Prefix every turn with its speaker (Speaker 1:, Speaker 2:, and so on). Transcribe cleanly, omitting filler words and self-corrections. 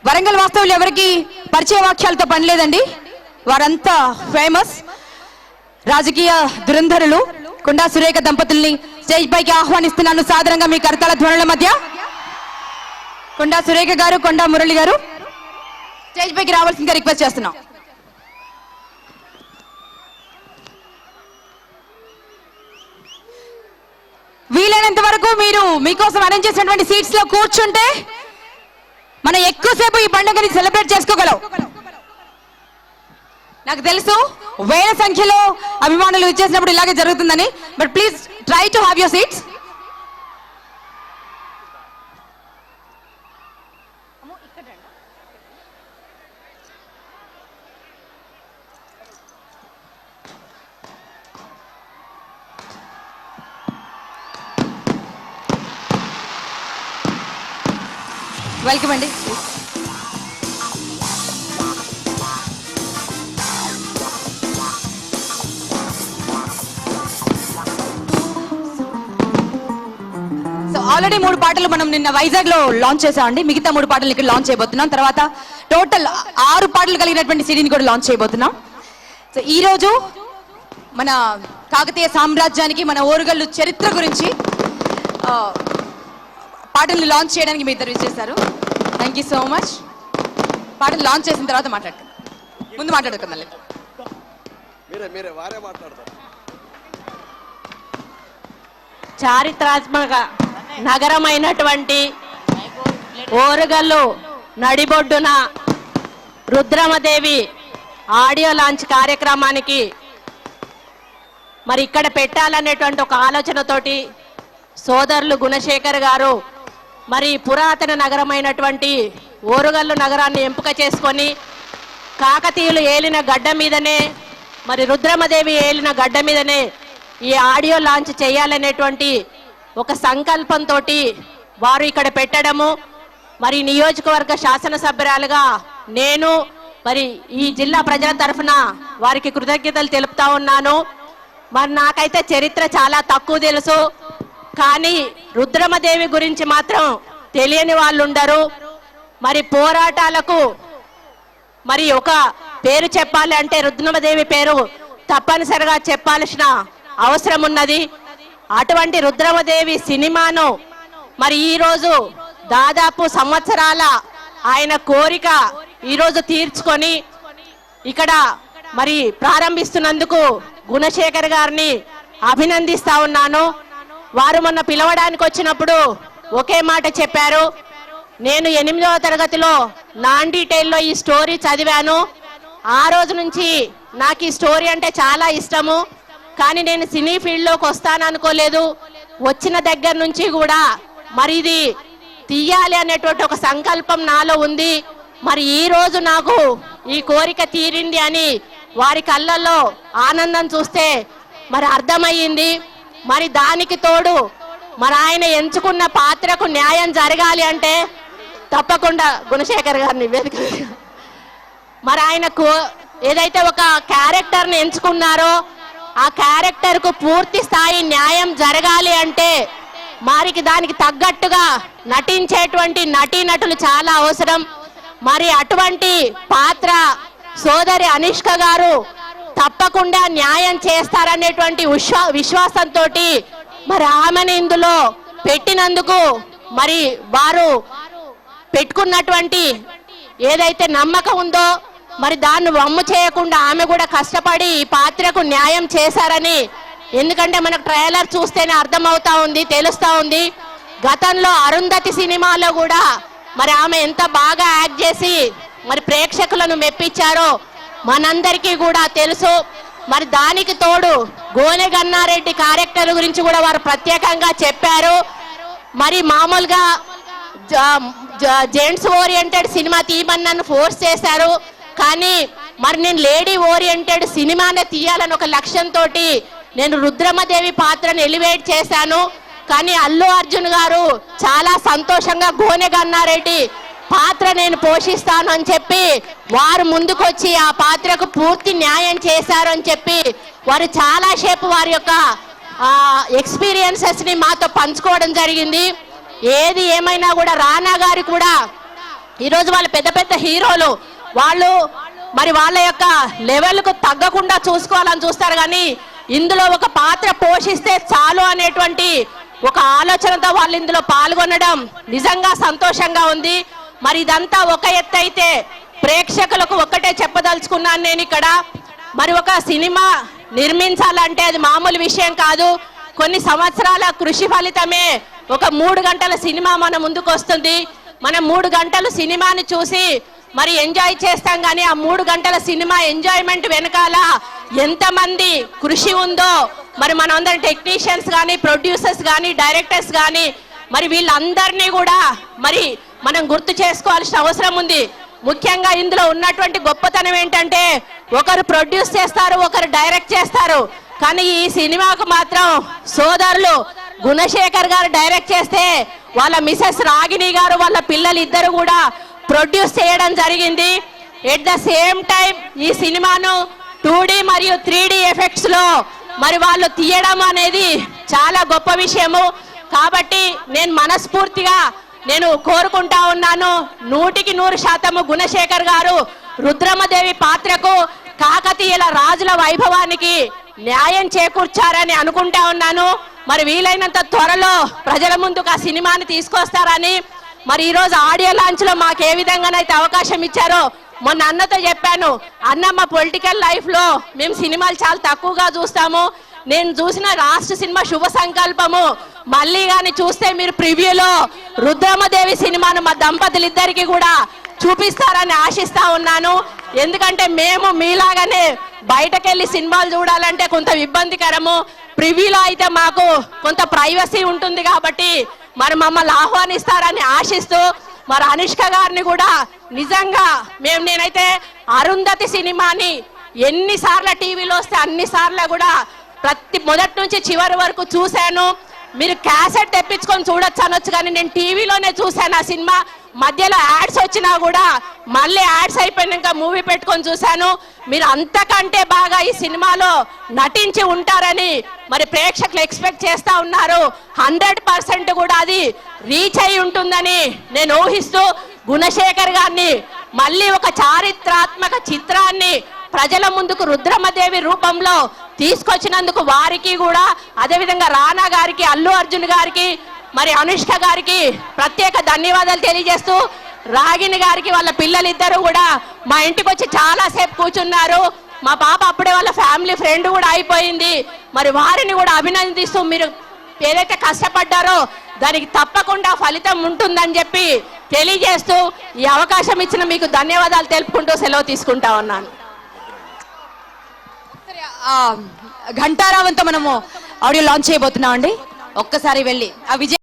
Speaker 1: వరంగల్ వాస్తవులు ఎవరికి పరిచయ వాక్యాలతో పని లేదండి. వారంతా ఫేమస్ రాజకీయ దురంధరులు. కొండా సురేఖ దంపతుల్ని స్టేజ్ పైకి ఆహ్వానిస్తున్నాను సాదరంగా మీ కరతాళ ధ్వనుల మధ్య. కొండా సురేఖ గారు, కొండా మురళి గారు స్టేజ్ పైకి రావాల్సిందిగా రిక్వెస్ట్ చేస్తున్నాం. వీలైనంత వరకు మీరు మీకోసం అరేంజ్ చేసినటువంటి సీట్స్ లో కూర్చుంటే మనం ఎక్కువసేపు ఈ పండుగని సెలబ్రేట్ చేసుకోగలం. నాకు తెలుసు వేల సంఖ్యలో అభిమానులు ఇచ్చేసినప్పుడు ఇలాగే జరుగుతుందని, but please try to have your seats. Welcome అండి. సో ఆల్రెడీ 3 పాటలు మనం నిన్న వైజాగ్ లో లాంచ్ చేసామండి. మిగతా 3 పాటలు ఇక్కడ లాంచ్ చేయబోతున్నాం. తర్వాత టోటల్ 6 పాటలు కలిగినటువంటి సిడీని కూడా లాంచ్ చేయబోతున్నాం. సో ఈ రోజు మన కాకతీయ సామ్రాజ్యానికి, మన ఓరుగల్లు చరిత్ర గురించి పాటలు లాంచ్ చేయడానికి మీ ఇద్దరు ఇచ్చేశారు. Thank you so much. పాటలు లాంచ్ చేసిన తర్వాత మాట్లాడుకుందాం. ముందు మాట్లాడుకుందాం.
Speaker 2: చారిత్రాత్మక నగరమైనటువంటి ఓరుగల్లు నడిబొడ్డున రుద్రమదేవి ఆడియో లాంచ్ కార్యక్రమానికి మరి ఇక్కడ పెట్టాలనేటువంటి ఒక ఆలోచనతోటి సోదరులు గుణశేఖర్ గారు మరి పురాతన నగరమైనటువంటి ఓరుగల్లు నగరాన్ని ఎంపిక చేసుకొని కాకతీయులు ఏలిన గడ్డ మీదనే, మరి రుద్రమదేవి ఏలిన గడ్డ మీదనే ఈ ఆడియో లాంచ్ చేయాలనేటువంటి ఒక సంకల్పంతో వారు ఇక్కడ పెట్టడము, మరి నియోజకవర్గ శాసనసభ్యురాలుగా నేను మరి ఈ జిల్లా ప్రజల తరఫున వారికి కృతజ్ఞతలు తెలుపుతా ఉన్నాను. మరి నాకైతే చరిత్ర చాలా తక్కువ తెలుసు, కానీ రుద్రమదేవి గురించి మాత్రం తెలియని వాళ్ళు ఉండరు. మరి పోరాటాలకు మరి ఒక పేరు చెప్పాలి అంటే రుద్రమదేవి పేరు తప్పనిసరిగా చెప్పాల్సిన అవసరం ఉన్నది. అటువంటి రుద్రమదేవి సినిమాను మరి ఈరోజు దాదాపు సంవత్సరాల ఆయన కోరిక ఈరోజు తీర్చుకొని ఇక్కడ మరి ప్రారంభిస్తున్నందుకు గుణశేఖర్ గారిని అభినందిస్తా ఉన్నాను. వారు మొన్న పిలవడానికి వచ్చినప్పుడు ఒకే మాట చెప్పారు, నేను 8వ తరగతిలో నాన్ డీటెయిల్లో ఈ స్టోరీ చదివాను, ఆ రోజు నుంచి నాకు ఈ స్టోరీ అంటే చాలా ఇష్టము, కానీ నేను సినీ ఫీల్డ్లోకి వస్తాననుకోలేదు, వచ్చిన దగ్గర నుంచి కూడా మరి ఇది తీయాలి అనేటువంటి ఒక సంకల్పం నాలో ఉంది. మరి ఈ రోజు నాకు ఈ కోరిక తీరింది అని వారి కళ్ళల్లో ఆనందం చూస్తే మరి అర్థమయ్యింది. మరి దానికి తోడు మరి ఆయన ఎంచుకున్న పాత్రకు న్యాయం జరగాలి అంటే తప్పకుండా గుణశేఖర్ గారిని వేదిక మరి ఆయనకు ఏదైతే ఒక క్యారెక్టర్ని ఎంచుకున్నారో ఆ క్యారెక్టర్కు పూర్తి స్థాయి న్యాయం జరగాలి అంటే మరికి దానికి తగ్గట్టుగా నటించేటువంటి నటీనటులు చాలా అవసరం. మరి అటువంటి పాత్ర సోదరి అనుష్క గారు తప్పకుండా న్యాయం చేస్తారనేటువంటి విశ్వాసంతో మరి ఆమెను ఇందులో పెట్టినందుకు మరి వారు పెట్టుకున్నటువంటి ఏదైతే నమ్మకం ఉందో మరి దాన్ని వమ్ము చేయకుండా ఆమె కూడా కష్టపడి ఈ పాత్రకు న్యాయం చేశారని, ఎందుకంటే మనకు ట్రైలర్ చూస్తేనే అర్థమవుతా ఉంది, తెలుస్తా ఉంది. గతంలో అరుంధతి సినిమాలో కూడా మరి ఆమె ఎంత బాగా యాక్ట్ చేసి మరి ప్రేక్షకులను మెప్పించారో మనందరికీ కూడా తెలుసు. మరి దానికి తోడు గోనె గన్నారెడ్డి క్యారెక్టర్ గురించి కూడా వారు ప్రత్యేకంగా చెప్పారు. మరి మామూలుగా జెంట్స్ ఓరియంటెడ్ సినిమా తీయమని నన్ను ఫోర్స్ చేశారు, కానీ మరి నేను లేడీ ఓరియంటెడ్ సినిమానే తీయాలని ఒక లక్ష్యంతో నేను రుద్రమదేవి పాత్రను ఎలివేట్ చేశాను. కానీ అల్లు అర్జున్ గారు చాలా సంతోషంగా గోనె గన్నారెడ్డి పాత్ర నేను పోషిస్తాను అని చెప్పి వారు ముందుకొచ్చి ఆ పాత్రకు పూర్తి న్యాయం చేశారు అని చెప్పి వారు చాలా సేపు వారి యొక్క ఎక్స్పీరియన్సెస్ ని మాతో పంచుకోవడం జరిగింది. ఏది ఏమైనా కూడా రానా గారు కూడా ఈరోజు వాళ్ళు పెద్ద పెద్ద హీరోలు, వాళ్ళు మరి వాళ్ళ యొక్క లెవెల్కు తగ్గకుండా చూసుకోవాలని చూస్తారు, కానీ ఇందులో ఒక పాత్ర పోషిస్తే చాలు అనేటువంటి ఒక ఆలోచనతో వాళ్ళు ఇందులో పాల్గొనడం నిజంగా సంతోషంగా ఉంది. మరి ఇదంతా ఒక ఎత్తు అయితే, ప్రేక్షకులకు ఒక్కటే చెప్పదలుచుకున్నాను నేను ఇక్కడ, మరి ఒక సినిమా నిర్మించాలంటే అది మామూలు విషయం కాదు. కొన్ని సంవత్సరాల కృషి ఫలితమే ఒక 3 గంటల సినిమా మన ముందుకు వస్తుంది. మనం 3 గంటలు సినిమాని చూసి మరి ఎంజాయ్ చేస్తాం, కానీ ఆ 3 గంటల సినిమా ఎంజాయ్మెంట్ వెనకాల ఎంతమంది కృషి ఉందో మరి మనందరం టెక్నీషియన్స్ కానీ, ప్రొడ్యూసర్స్ కానీ, డైరెక్టర్స్ కానీ, మరి వీళ్ళందరినీ కూడా మరి మనం గుర్తు చేసుకోవాల్సిన అవసరం ఉంది. ముఖ్యంగా ఇందులో ఉన్నటువంటి గొప్పతనం ఏంటంటే, ఒకరు ప్రొడ్యూస్ చేస్తారు, ఒకరు డైరెక్ట్ చేస్తారు, కానీ ఈ సినిమాకు మాత్రం సోదరులు గుణశేఖర్ గారు డైరెక్ట్ చేస్తే వాళ్ళ మిసెస్ రాగిణి గారు వాళ్ళ పిల్లలు ఇద్దరు కూడా ప్రొడ్యూస్ చేయడం జరిగింది. ఎట్ ద సేమ్ టైం ఈ సినిమాను 2D మరియు 3D ఎఫెక్ట్స్ లో మరి వాళ్ళు తీయడం అనేది చాలా గొప్ప విషయము. కాబట్టి నేను మనస్ఫూర్తిగా నేను కోరుకుంటా ఉన్నాను, 100% గుణశేఖర్ గారు రుద్రమదేవి పాత్రకు, కాకతీయుల రాజుల వైభవానికి న్యాయం చేకూర్చారని అనుకుంటా ఉన్నాను. మరి వీలైనంత త్వరలో ప్రజల ముందుకు ఆ సినిమాని తీసుకొస్తారని, మరి ఈరోజు ఆడియో లాంచ్ లో మాకు ఏ విధంగానైతే అవకాశం ఇచ్చారో మొన్న అన్నతో చెప్పాను, అన్న మా పొలిటికల్ లైఫ్ లో మేము సినిమాలు చాలా తక్కువగా చూస్తాము, నేను చూసిన లాస్ట్ సినిమా శుభ సంకల్పము, మళ్ళీ కానీ చూస్తే మీరు ప్రివ్యూలో రుద్రమదేవి సినిమాను మా దంపతులిద్దరికి కూడా చూపిస్తారని ఆశిస్తా ఉన్నాను. ఎందుకంటే మేము మీలాగానే బయటకెళ్ళి సినిమాలు చూడాలంటే కొంత ఇబ్బందికరము, ప్రివ్యూలో అయితే మాకు కొంత ప్రైవసీ ఉంటుంది కాబట్టి మరి మమ్మల్ని ఆహ్వానిస్తారని ఆశిస్తూ, మరి అనుష్క గారిని కూడా నిజంగా నేనైతే అరుంధతి సినిమాని ఎన్నిసార్లు టీవీలో వస్తే అన్నిసార్లు కూడా మొదటి నుంచి చివరి వరకు చూశాను. మీరు క్యాసెట్ తెప్పించుకొని చూడొచ్చు అనొచ్చు, కానీ నేను టీవీలోనే చూశాను ఆ సినిమా. మధ్యలో యాడ్స్ వచ్చినా కూడా మళ్ళీ యాడ్స్ అయిపోయినాక మూవీ పెట్టుకొని చూశాను. మీరు అంతకంటే బాగా ఈ సినిమాలో నటించి ఉంటారని మరి ప్రేక్షకులు ఎక్స్పెక్ట్ చేస్తా ఉన్నారు. 100% కూడా అది రీచ్ అయి ఉంటుందని నేను ఊహిస్తూ, గుణశేఖర్ గారిని మళ్ళీ ఒక చారిత్రాత్మక చిత్రాన్ని ప్రజల ముందుకు రుద్రమదేవి రూపంలో తీసుకొచ్చినందుకు వారికి కూడా, అదేవిధంగా రానా గారికి, అల్లు అర్జున్ గారికి, మరి అనుష్క గారికి ప్రత్యేక ధన్యవాదాలు తెలియజేస్తూ, రాగిణి గారికి వాళ్ళ పిల్లలిద్దరూ కూడా మా ఇంటికి వచ్చి చాలాసేపు కూర్చున్నారు. మా పాప అప్పుడే వాళ్ళ ఫ్యామిలీ ఫ్రెండ్ కూడా అయిపోయింది. మరి వారిని కూడా అభినందిస్తూ, మీరు ఏదైతే కష్టపడ్డారో దానికి తప్పకుండా ఫలితం ఉంటుందని చెప్పి తెలియజేస్తూ, ఈ అవకాశం ఇచ్చిన మీకు ధన్యవాదాలు తెలుపుకుంటూ సెలవు తీసుకుంటా ఉన్నాను.
Speaker 1: ఘంటారావంతో మనము ఆడియో లాంచ్ చేయబోతున్నాం అండి. ఒక్కసారి వెళ్ళి ఆ విజయ్